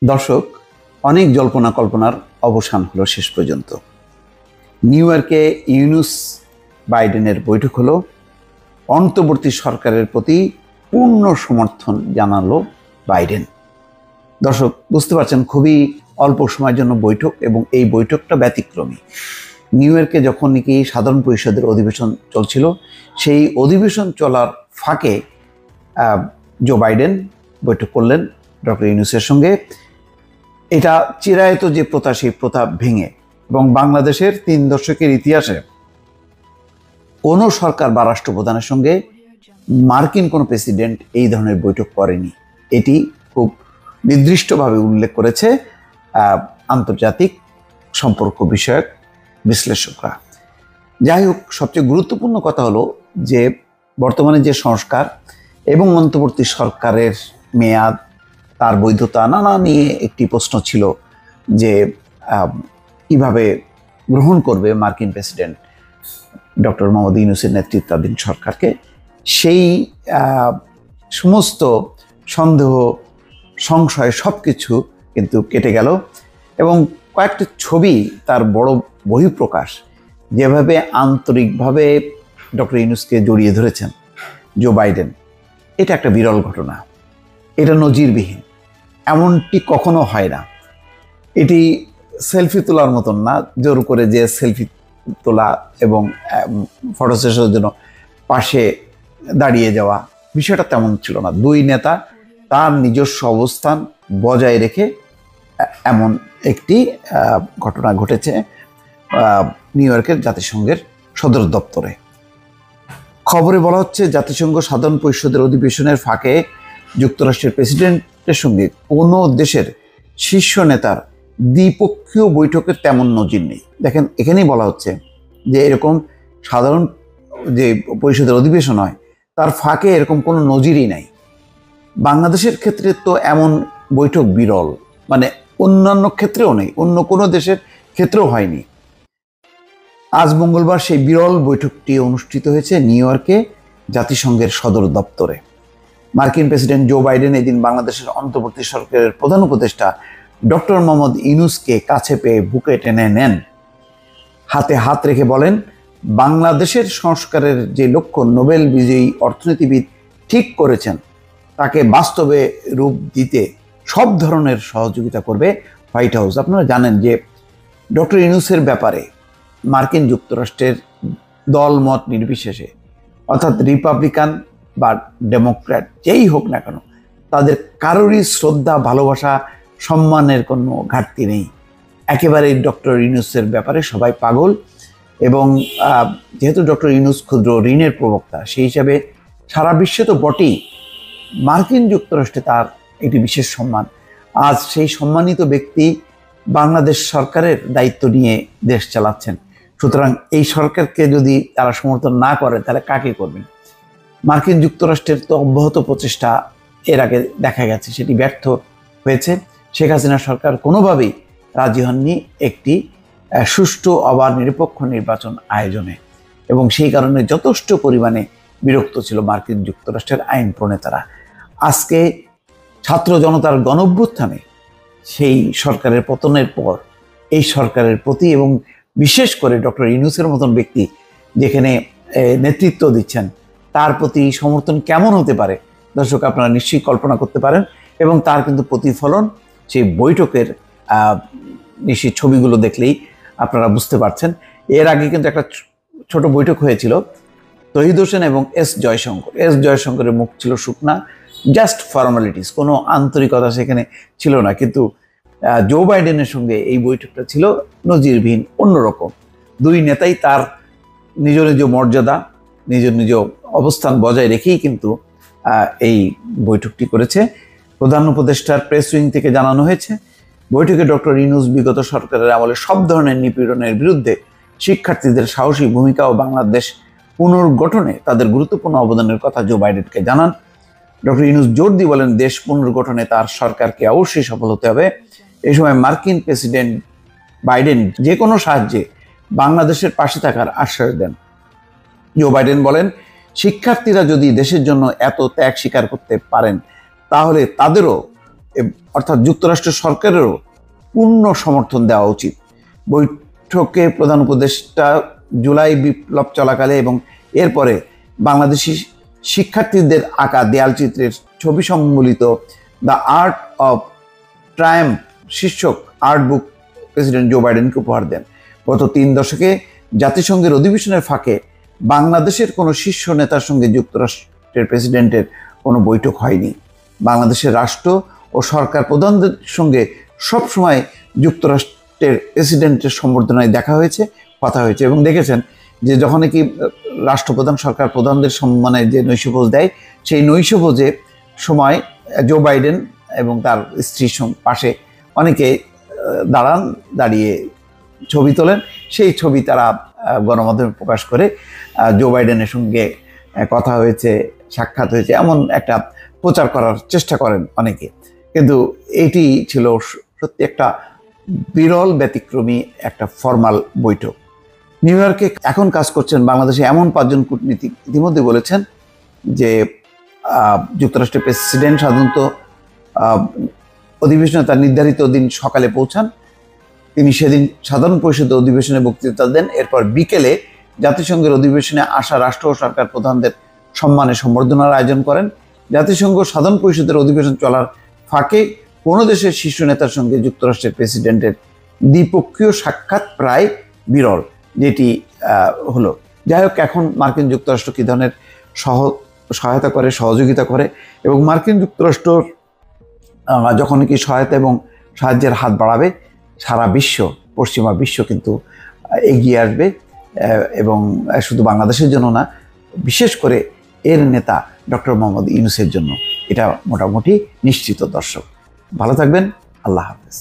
দর্শক, অনেক জল্পনা কল্পনার অবসান হলো শেষ পর্যন্ত। নিউ ইয়র্কে ইউনুস বাইডেনের বৈঠক হলো। অন্তর্বর্তী সরকারের প্রতি পূর্ণ সমর্থন জানালো বাইডেন। দর্শক, বুঝতে পারছেন খুবই অল্প সময়ের জন্য বৈঠক, এবং এই বৈঠকটা ব্যতিক্রমী। নিউ ইয়র্কে যখন নাকি সাধারণ পরিষদের অধিবেশন চলছিল, সেই অধিবেশন চলার ফাঁকে জো বাইডেন বৈঠক করলেন ডক্টর ইউনুসের সঙ্গে। এটা চিরায়ত যে প্রথা, সেই প্রথা ভেঙে, এবং বাংলাদেশের 3 দশকের ইতিহাসে কোনো সরকার বা রাষ্ট্রপ্রধানের সঙ্গে মার্কিন কোনো প্রেসিডেন্ট এই ধরনের বৈঠক করেনি। এটি খুব নির্দিষ্টভাবে উল্লেখ করেছে আন্তর্জাতিক সম্পর্ক বিষয়ক বিশ্লেষকরা। যাই হোক, সবচেয়ে গুরুত্বপূর্ণ কথা হলো যে বর্তমানে যে সংস্কার এবং অন্তর্বর্তী সরকারের মেয়াদ, তার বৈধতা নানা নিয়ে একটি প্রশ্ন ছিল যে কিভাবে গ্রহণ করবে মার্কিন প্রেসিডেন্ট ডক্টর মোহাম্মদ ইউনূসের নেতৃত্বাধীন সরকারকে। সেই সমস্ত সন্দেহ, সংশয় সব কিছু কিন্তু কেটে গেল, এবং কয়েকটি ছবি তার বড় বহিঃপ্রকাশ। যেভাবে আন্তরিকভাবে ডক্টর ইউনূসকে জড়িয়ে ধরেছেন জো বাইডেন, এটা একটা বিরল ঘটনা, এটা নজিরবিহীন, এমনটি কখনো হয় না। এটি সেলফি তোলার মতন না, জোর করে যে সেলফি তোলা এবং ফটো সেশনের জন্য পাশে দাঁড়িয়ে যাওয়া, বিষয়টা তেমন ছিল না। দুই নেতা তার নিজস্ব অবস্থান বজায় রেখে এমন একটি ঘটনা ঘটেছে নিউ ইয়র্কের জাতিসংঘের সদর দপ্তরে। খবরে বলা হচ্ছে, জাতিসংঘ সাধারণ পরিষদের অধিবেশনের ফাঁকে যুক্তরাষ্ট্রের প্রেসিডেন্টের সঙ্গে কোনো দেশের শীর্ষ নেতার দ্বিপক্ষীয় বৈঠকের তেমন নজির নেই। দেখেন, এখানেই বলা হচ্ছে যে এরকম সাধারণ যে পরিষদের অধিবেশন হয়, তার ফাঁকে এরকম কোনো নজিরই নাই। বাংলাদেশের ক্ষেত্রে তো এমন বৈঠক বিরল, মানে অন্যান্য ক্ষেত্রেও নেই, অন্য কোনো দেশের ক্ষেত্রেও হয়নি। আজ মঙ্গলবার সেই বিরল বৈঠকটি অনুষ্ঠিত হয়েছে নিউ ইয়র্কে জাতিসংঘের সদর দপ্তরে। মার্কিন প্রেসিডেন্ট জো বাইডেন এদিন বাংলাদেশের অন্তর্বর্তী সরকারের প্রধান উপদেষ্টা ডক্টর মোহাম্মদ ইউনূসকে কাছে পেয়ে বুকে টেনে নেন, হাতে হাত রেখে বলেন, বাংলাদেশের সংস্কারের যে লক্ষ্য নোবেল বিজয়ী অর্থনীতিবিদ ঠিক করেছেন, তাকে বাস্তবে রূপ দিতে সব ধরনের সহযোগিতা করবে হোয়াইট হাউস। আপনারা জানেন যে ডক্টর ইউনূসের ব্যাপারে মার্কিন যুক্তরাষ্ট্রের দল মত নির্বিশেষে, অর্থাৎ রিপাবলিকান বা ডেমোক্র্যাট যেই হোক না কেন, তাদের কারোরই শ্রদ্ধা, ভালোবাসা, সম্মানের কোনো ঘাটতি নেই। একেবারে ডক্টর ইউনূসের ব্যাপারে সবাই পাগল, এবং যেহেতু ডক্টর ইউনূস ক্ষুদ্র ঋণের প্রবক্তা, সেই হিসাবে সারা বিশ্বে তো বটেই, মার্কিন যুক্তরাষ্ট্রে তার একটি বিশেষ সম্মান। আজ সেই সম্মানিত ব্যক্তি বাংলাদেশ সরকারের দায়িত্ব নিয়ে দেশ চালাচ্ছেন। সুতরাং এই সরকারকে যদি তারা সমর্থন না করে, তাহলে কাকে করবেন? মার্কিন যুক্তরাষ্ট্রের তো অব্যাহত প্রচেষ্টা এর আগে দেখা গেছে, সেটি ব্যর্থ হয়েছে। শেখ হাসিনা সরকার কোনোভাবেই রাজি হননি একটি সুষ্ঠু, অবাধ, নিরপেক্ষ নির্বাচন আয়োজনে, এবং সেই কারণে যথেষ্ট পরিমাণে বিরক্ত ছিল মার্কিন যুক্তরাষ্ট্রের আইন প্রণেতারা। আজকে ছাত্র জনতার গণঅভ্যুত্থানে সেই সরকারের পতনের পর এই সরকারের প্রতি, এবং বিশেষ করে ডক্টর ইউনূসের মতন ব্যক্তি যেখানে নেতৃত্ব দিচ্ছেন, তার প্রতি সমর্থন কেমন হতে পারে দর্শক আপনারা নিশ্চয়ই কল্পনা করতে পারেন। এবং তার কিন্তু প্রতিফলন সেই বৈঠকের নিশ্চয়ই ছবিগুলো দেখলেই আপনারা বুঝতে পারছেন। এর আগে কিন্তু একটা ছোট বৈঠক হয়েছিল তৌহিদ হোসেন এবং এস জয়শঙ্করের মুখ ছিল শুকনা, জাস্ট ফর্মালিটিস, কোনো আন্তরিকতা সেখানে ছিল না। কিন্তু জো বাইডেনের সঙ্গে এই বৈঠকটা ছিল নজিরবিহীন, অন্যরকম। দুই নেতাই তার নিজ নিজ মর্যাদা, নিজ নিজ অবস্থান বজায় রেখেই কিন্তু এই বৈঠকটি করেছে। প্রধান উপদেষ্টার প্রেস উইং থেকে জানানো হয়েছে, বৈঠকে ডক্টর ইউনূস বিগত সরকারের আমলে সব ধরনের নিপীড়নের বিরুদ্ধে শিক্ষার্থীদের সাহসী ভূমিকা ও বাংলাদেশ পুনর্গঠনে তাদের গুরুত্বপূর্ণ অবদানের কথা জো বাইডেনকে জানান। ডক্টর ইউনূস জোর দিয়ে বলেন, দেশ পুনর্গঠনে তার সরকারকে অবশ্যই সফল হতে হবে। এই সময় মার্কিন প্রেসিডেন্ট বাইডেন যে কোনো সাহায্যে বাংলাদেশের পাশে থাকার আশ্বাস দেন। জো বাইডেন বলেন, শিক্ষার্থীরা যদি দেশের জন্য এত ত্যাগ স্বীকার করতে পারেন, তাহলে তাদেরও অর্থাৎ যুক্তরাষ্ট্র সরকারেরও পূর্ণ সমর্থন দেওয়া উচিত। বৈঠকে প্রধান উপদেষ্টা জুলাই বিপ্লব চলাকালে এবং এরপরে বাংলাদেশি শিক্ষার্থীদের আঁকা দেয়ালচিত্রের ছবি সম্বলিত দ্য আর্ট অফ ট্রায়াম্ফ শীর্ষক আর্ট বুক প্রেসিডেন্ট জো বাইডেনকে উপহার দেন। গত 3 দশকে জাতিসংঘের অধিবেশনের ফাঁকে বাংলাদেশের কোনো শীর্ষ নেতার সঙ্গে যুক্তরাষ্ট্রের প্রেসিডেন্টের কোনো বৈঠক হয়নি। বাংলাদেশের রাষ্ট্র ও সরকার প্রধানদের সঙ্গে সবসময় যুক্তরাষ্ট্রের প্রেসিডেন্টের সম্বর্ধনায় দেখা হয়েছে, কথা হয়েছে এবং দেখেছেন যে যখন কি রাষ্ট্রপ্রধান সরকার প্রধানদের সম্মানে যে নৈশভোজ দেয়, সেই নৈশভোজে সময় জো বাইডেন এবং তার স্ত্রীর পাশে অনেকে দাঁড়িয়ে ছবি তোলেন। সেই ছবি তারা গণমাধ্যমে প্রকাশ করে জো বাইডেনের সঙ্গে কথা হয়েছে, সাক্ষাৎ হয়েছে, এমন একটা প্রচার করার চেষ্টা করেন অনেকে। কিন্তু এটি ছিল সত্যি একটা বিরল ব্যতিক্রমী একটা ফর্মাল বৈঠক। নিউ ইয়র্কে এখন কাজ করছেন বাংলাদেশে এমন 5 জন কূটনীতিক ইতিমধ্যে বলেছেন যে যুক্তরাষ্ট্রের প্রেসিডেন্ট সাধারণত অধিবেশনে তার নির্ধারিত দিন সকালে পৌঁছান। তিনি সেদিন সাধারণ পরিষদের অধিবেশনে বক্তৃতা দেন। এরপর বিকেলে জাতিসংঘের অধিবেশনে আসা রাষ্ট্র ও সরকার প্রধানদের সম্মানে সম্বর্ধনার আয়োজন করেন। জাতিসংঘ সাধারণ পরিষদের অধিবেশন চলার ফাঁকে কোনো দেশের শীর্ষ নেতার সঙ্গে যুক্তরাষ্ট্রের প্রেসিডেন্টের দ্বিপক্ষীয় সাক্ষাৎ প্রায় বিরল, যেটি হলো। যাই হোক, এখন মার্কিন যুক্তরাষ্ট্র কী ধরনের সহায়তা করে, সহযোগিতা করে এবং মার্কিন যুক্তরাষ্ট্র যখন কি সহায়তা এবং সাহায্যের হাত বাড়াবে, সারা বিশ্ব, পশ্চিমা বিশ্ব কিন্তু এগিয়ে আসবে এবং শুধু বাংলাদেশের জন্য না, বিশেষ করে এর নেতা ডক্টর মোহাম্মদ ইউনূসের জন্য এটা মোটামুটি নিশ্চিত। দর্শক ভালো থাকবেন, আল্লাহ হাফেজ।